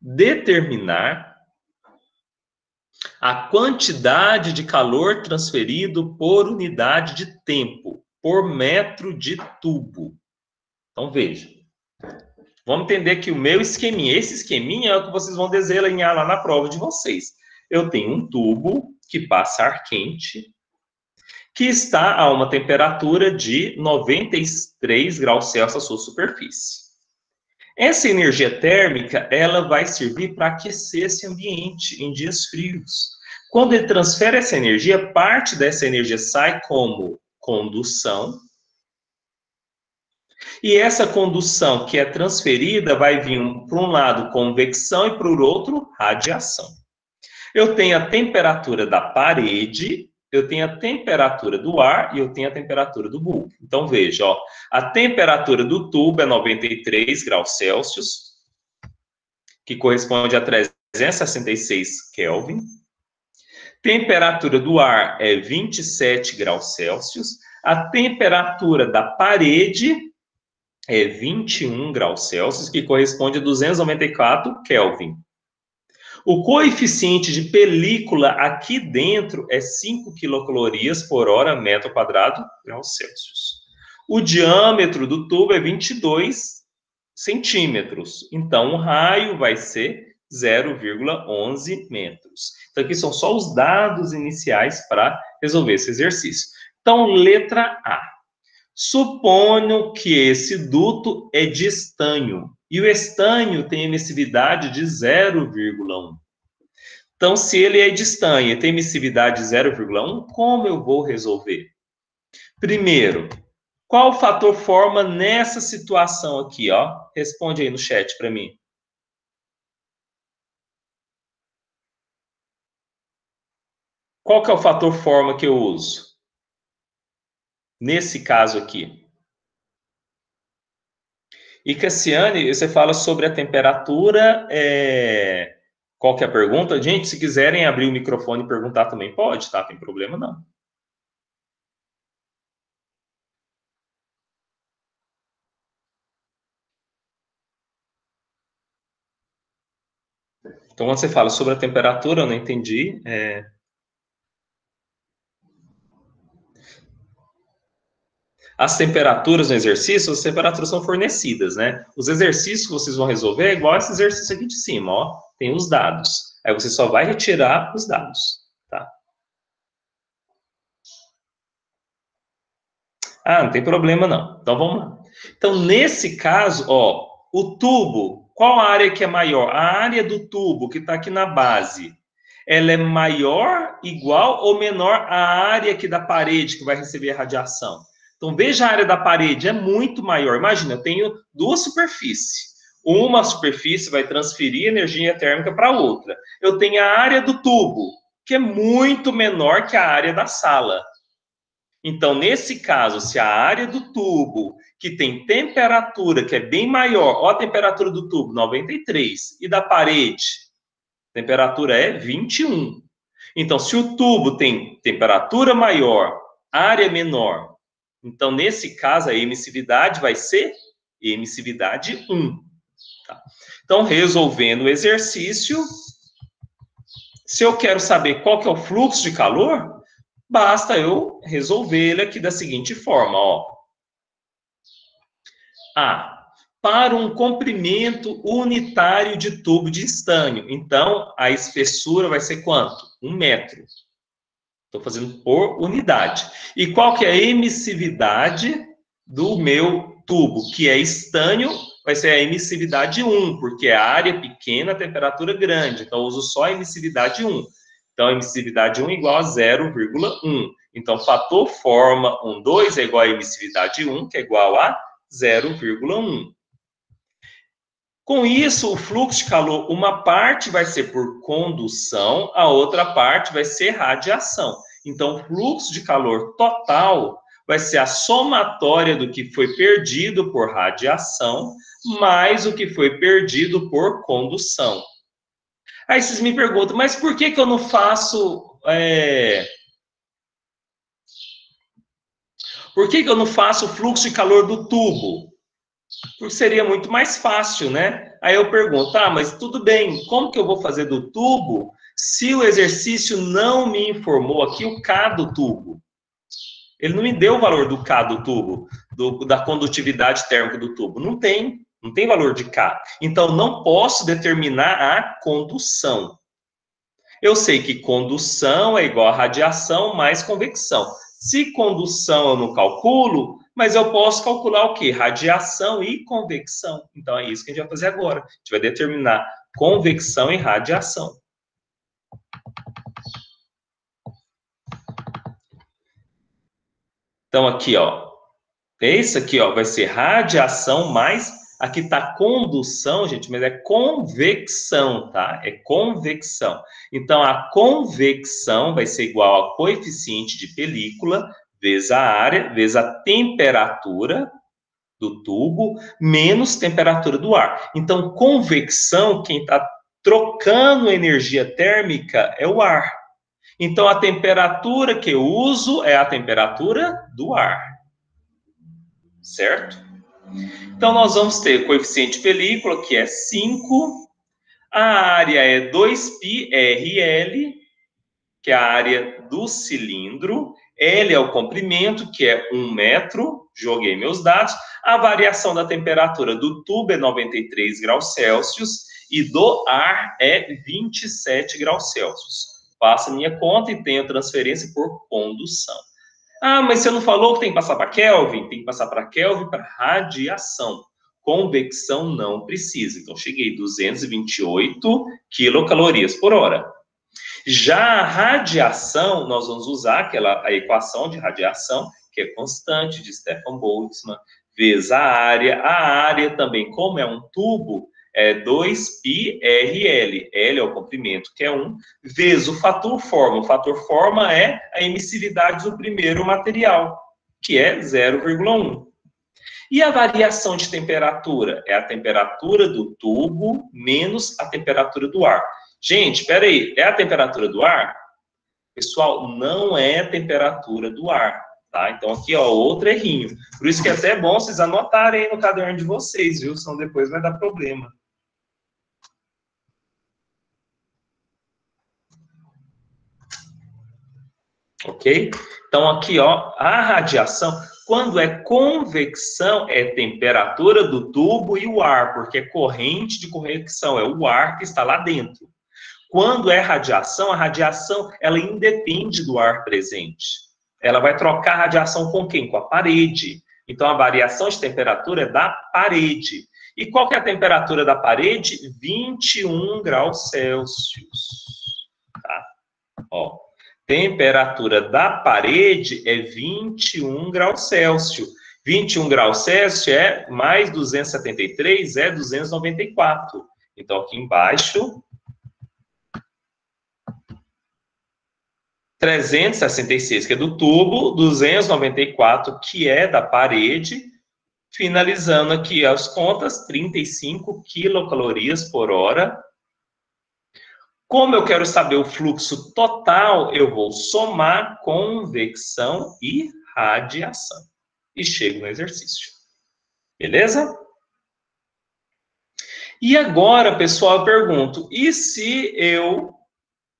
Determinar a quantidade de calor transferido por unidade de tempo, por metro de tubo. Então, veja. Vamos entender que o meu esqueminha, esse esqueminha é o que vocês vão desenhar lá na prova de vocês. Eu tenho um tubo que passa ar quente, que está a uma temperatura de 93 graus Celsius à sua superfície. Essa energia térmica, ela vai servir para aquecer esse ambiente em dias frios. Quando ele transfere essa energia, parte dessa energia sai como condução. E essa condução que é transferida vai vir por um lado convecção e por outro radiação. Eu tenho a temperatura da parede, eu tenho a temperatura do ar e eu tenho a temperatura do bulbo. Então, veja, ó, a temperatura do tubo é 93 graus Celsius, que corresponde a 366 Kelvin. Temperatura do ar é 27 graus Celsius. A temperatura da parede é 21 graus Celsius, que corresponde a 294 Kelvin. O coeficiente de película aqui dentro é 5 quilocalorias por hora metro quadrado graus Celsius. O diâmetro do tubo é 22 centímetros. Então, o raio vai ser 0,11 metros. Então, aqui são só os dados iniciais para resolver esse exercício. Então, letra A. Suponho que esse duto é de estanho. E o estanho tem emissividade de 0,1. Então, se ele é de estanho e tem emissividade de 0,1, como eu vou resolver? Primeiro, qual fator forma nessa situação aqui, ó? Responde aí no chat para mim. Qual que é o fator forma que eu uso? Nesse caso aqui. E Cassiane, você fala sobre a temperatura. Qual que é a pergunta? Gente, se quiserem abrir o microfone e perguntar também pode, tá? Tem problema não. Então, quando você fala sobre a temperatura, eu não entendi. As temperaturas no exercício, as temperaturas são fornecidas, né? Os exercícios que vocês vão resolver é igual esse exercício aqui de cima, ó. Tem os dados. Aí você só vai retirar os dados, tá? Ah, não tem problema não. Então vamos lá. Então, nesse caso, ó, o tubo, qual área que é maior? A área do tubo que está aqui na base, ela é maior, igual ou menor à área aqui da parede que vai receber a radiação? Então, veja a área da parede, é muito maior. Imagina, eu tenho duas superfícies. Uma superfície vai transferir energia térmica para a outra. Eu tenho a área do tubo, que é muito menor que a área da sala. Então, nesse caso, se a área do tubo, que tem temperatura que é bem maior, ó a temperatura do tubo, 93, e da parede, a temperatura é 21. Então, se o tubo tem temperatura maior, área menor, então, nesse caso, a emissividade vai ser emissividade 1. Tá? Então, resolvendo o exercício, se eu quero saber qual que é o fluxo de calor, basta eu resolver ele aqui da seguinte forma, ó. A. Para um comprimento unitário de tubo de estanho. Então, a espessura vai ser quanto? 1 metro. Estou fazendo por unidade. E qual que é a emissividade do meu tubo? Que é estanho, vai ser a emissividade 1, porque a área pequena, a temperatura grande. Então, eu uso só a emissividade 1. Então, a emissividade 1 é igual a 0,1. Então, fator forma 2 é igual a emissividade 1, que é igual a 0,1. Com isso, o fluxo de calor, uma parte vai ser por condução, a outra parte vai ser radiação. Então, o fluxo de calor total vai ser a somatória do que foi perdido por radiação, mais o que foi perdido por condução. Aí vocês me perguntam, mas por que eu não faço... Por que eu não faço o fluxo de calor do tubo? Porque seria muito mais fácil, né? Aí eu pergunto, mas tudo bem, como que eu vou fazer do tubo se o exercício não me informou aqui o K do tubo? Ele não me deu o valor do K do tubo, da condutividade térmica do tubo. Não tem valor de K. Então, não posso determinar a condução. Eu sei que condução é igual a radiação mais convecção. Se condução eu não calculo, mas eu posso calcular o quê? Radiação e convecção. Então, é isso que a gente vai fazer agora. A gente vai determinar convecção e radiação. Então, aqui, ó. Esse aqui, ó, vai ser radiação mais... Aqui está condução, gente, mas é convecção, tá? É convecção. Então, a convecção vai ser igual ao coeficiente de película vezes a área, vezes a temperatura do tubo, menos temperatura do ar. Então, convecção, quem está trocando energia térmica é o ar. Então, a temperatura que eu uso é a temperatura do ar. Certo? Então, nós vamos ter o coeficiente de película, que é 5. A área é 2πrl, que é a área do cilindro. L é o comprimento, que é 1 metro. Joguei meus dados. A variação da temperatura do tubo é 93 graus Celsius e do ar é 27 graus Celsius. Faço a minha conta e tenho transferência por condução. Ah, mas você não falou que tem que passar para Kelvin? Tem que passar para Kelvin para radiação. Convecção não precisa. Então, cheguei a 228 quilocalorias por hora. Já a radiação, nós vamos usar a equação de radiação, que é constante de Stefan Boltzmann, vezes a área. A área também, como é um tubo, é 2πrl. L é o comprimento, que é 1, vezes o fator forma. O fator forma é a emissividade do primeiro material, que é 0,1. E a variação de temperatura? É a temperatura do tubo menos a temperatura do ar. Gente, espera aí, é a temperatura do ar? Pessoal, não é a temperatura do ar, tá? Então aqui, ó, outro errinho. Por isso que é até bom vocês anotarem aí no caderno de vocês, viu? Senão depois vai dar problema. Ok? Então aqui, ó, a radiação, quando é convecção, é temperatura do tubo e o ar, porque é corrente de convecção, é o ar que está lá dentro. Quando é radiação, a radiação, ela independe do ar presente. Ela vai trocar a radiação com quem? Com a parede. Então, a variação de temperatura é da parede. E qual que é a temperatura da parede? 21 graus Celsius. Tá? Ó, temperatura da parede é 21 graus Celsius. 21 graus Celsius é mais 273, é 294. Então, aqui embaixo, 366, que é do tubo, 294, que é da parede, finalizando aqui as contas, 35 quilocalorias por hora. Como eu quero saber o fluxo total, eu vou somar convecção e radiação. E chego no exercício. Beleza? E agora, pessoal, eu pergunto, e se eu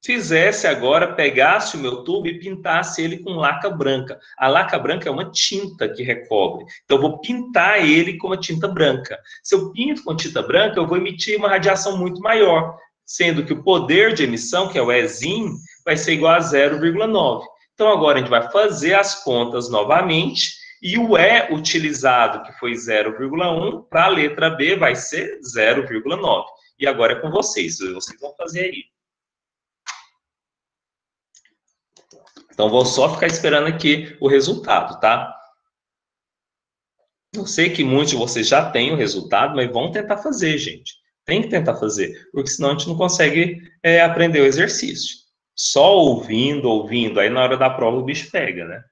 fizesse agora, pegasse o meu tubo e pintasse ele com laca branca? A laca branca é uma tinta que recobre. Então, eu vou pintar ele com uma tinta branca. Se eu pinto com tinta branca, eu vou emitir uma radiação muito maior, sendo que o poder de emissão, que é o Ezinho, vai ser igual a 0,9. Então, agora a gente vai fazer as contas novamente, e o E utilizado, que foi 0,1, para a letra B vai ser 0,9. E agora é com vocês vão fazer aí. Então, vou só ficar esperando aqui o resultado, tá? Eu sei que muitos de vocês já têm o resultado, mas vão tentar fazer, gente. Tem que tentar fazer, porque senão a gente não consegue aprender o exercício. Só ouvindo, aí na hora da prova o bicho pega, né?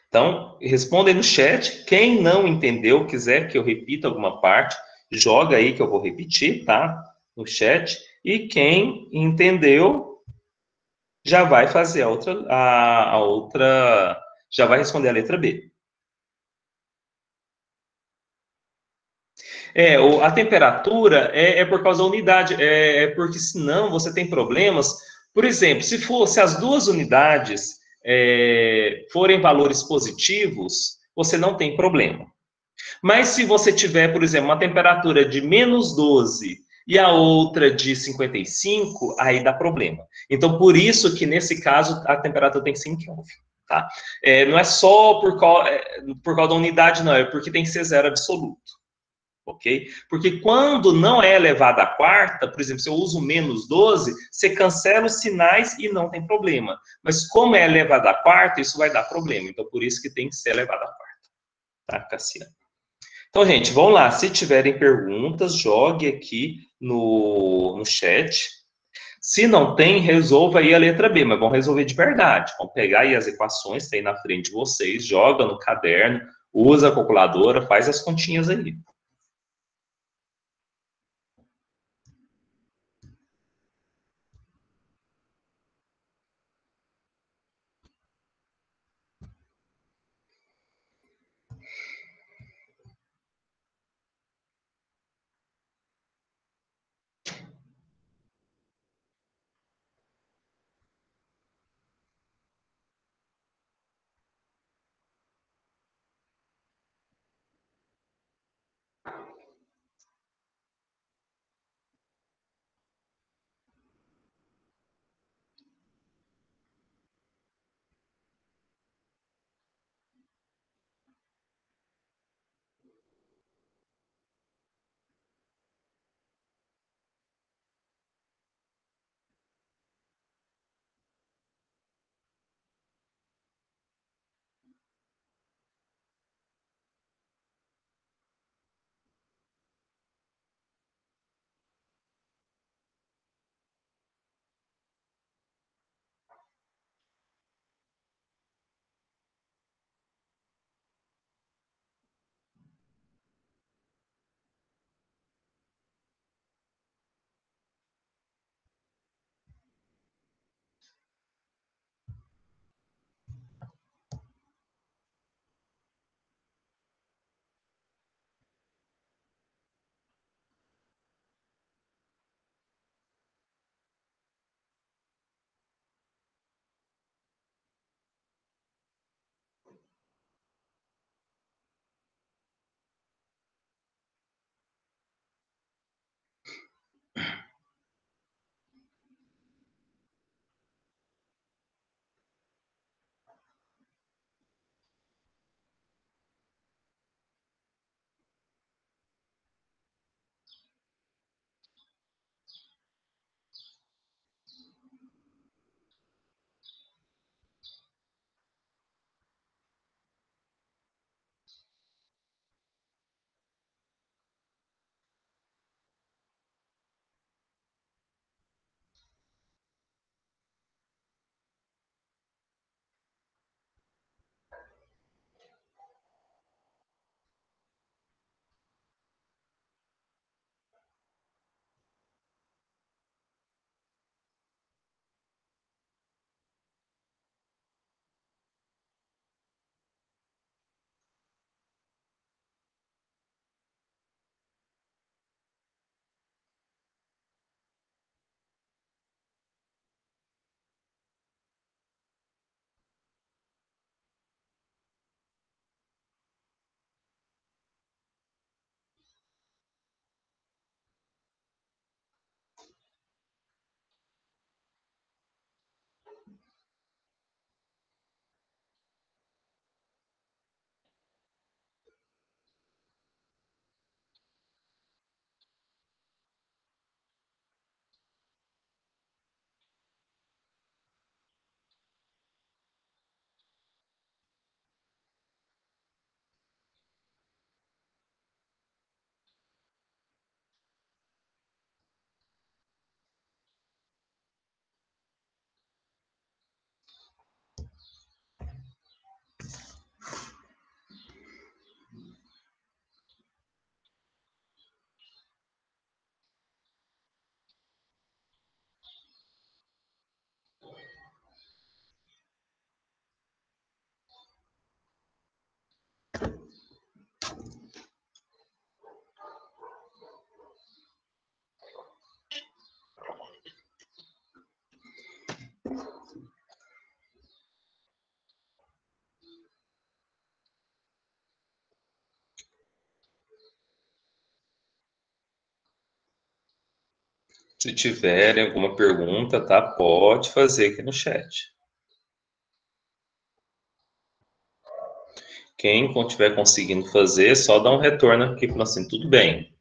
Então, responda aí no chat. Quem não entendeu, quiser que eu repita alguma parte, joga aí que eu vou repetir, tá? No chat. E quem entendeu, já vai fazer a outra, já vai responder a letra B. A temperatura é por causa da unidade, porque senão você tem problemas. Por exemplo, se as duas unidades forem valores positivos, você não tem problema. Mas se você tiver, por exemplo, uma temperatura de -12 e a outra de 55, aí dá problema. Então, por isso que nesse caso a temperatura tem que ser em Kelvin. Tá? Não é só por causa da unidade, não, é porque tem que ser zero absoluto. Ok? Porque quando não é elevado à quarta, por exemplo, se eu uso -12, você cancela os sinais e não tem problema. Mas como é elevado à quarta, isso vai dar problema. Então, por isso que tem que ser elevado à quarta. Tá, Cassiano? Então, gente, vamos lá. Se tiverem perguntas, jogue aqui no chat. Se não tem, resolva aí a letra B, mas vamos resolver de verdade. Vamos pegar aí as equações que tem na frente de vocês, joga no caderno, usa a calculadora, faz as continhas aí. Se tiverem alguma pergunta, tá? Pode fazer aqui no chat. Quem estiver conseguindo fazer, só dá um retorno aqui para assim, tudo bem.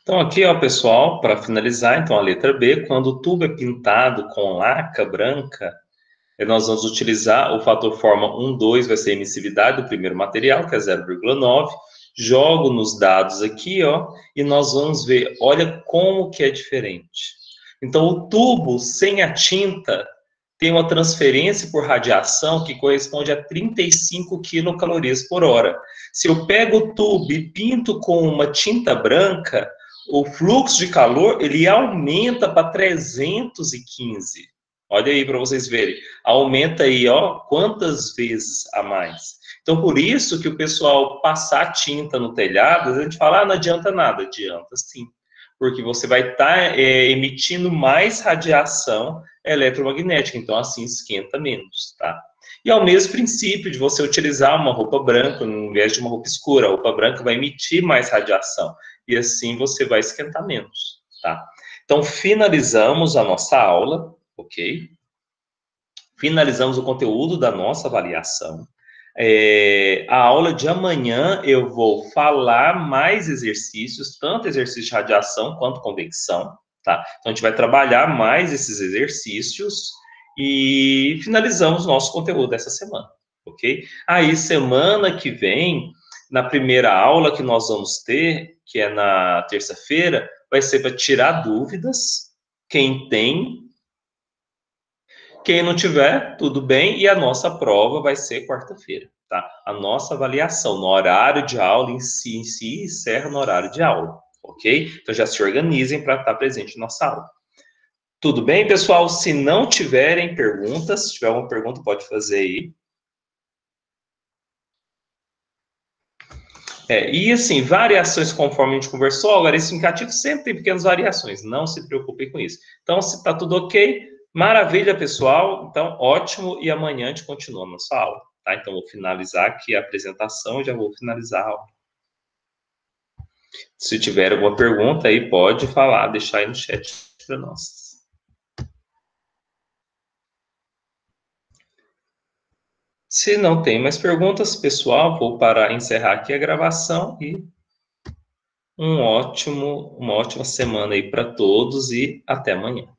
Então, aqui, ó, pessoal, para finalizar, então, a letra B, quando o tubo é pintado com laca branca, nós vamos utilizar o fator forma 1, 2, vai ser a emissividade do primeiro material, que é 0,9. Jogo nos dados aqui, ó, e nós vamos ver, olha como que é diferente. Então, o tubo sem a tinta tem uma transferência por radiação que corresponde a 35 quilocalorias por hora. Se eu pego o tubo e pinto com uma tinta branca, o fluxo de calor ele aumenta para 315. Olha aí para vocês verem. Aumenta aí, ó, quantas vezes a mais. Então, por isso que o pessoal passar tinta no telhado, a gente fala, não adianta nada. Adianta sim. Porque você vai estar emitindo mais radiação eletromagnética, então assim esquenta menos, tá? E é o mesmo princípio de você utilizar uma roupa branca no invés de uma roupa escura. A roupa branca vai emitir mais radiação e assim você vai esquentar menos, tá? Então, finalizamos a nossa aula, ok? Finalizamos o conteúdo da nossa avaliação. A aula de amanhã eu vou falar mais exercícios, tanto exercício de radiação quanto convecção, tá? Então, a gente vai trabalhar mais esses exercícios e finalizamos nosso conteúdo dessa semana, ok? Aí, semana que vem, na primeira aula que nós vamos ter, que é na terça-feira, vai ser para tirar dúvidas. Quem tem, quem não tiver, tudo bem, e a nossa prova vai ser quarta-feira, tá? A nossa avaliação no horário de aula em si encerra no horário de aula, ok? Então já se organizem para estar presente na nossa aula. Tudo bem, pessoal? Se não tiverem perguntas, se tiver alguma pergunta, pode fazer aí. E assim, variações conforme a gente conversou, agora esse indicativo sempre tem pequenas variações, não se preocupem com isso. Então, se está tudo ok, maravilha, pessoal. Então, ótimo, e amanhã a gente continua a nossa aula, tá? Então, vou finalizar aqui a apresentação e já vou finalizar a aula. Se tiver alguma pergunta aí, pode falar, deixar aí no chat para nós. Se não tem mais perguntas, pessoal, vou parar, encerrar aqui a gravação e uma ótima semana aí para todos e até amanhã.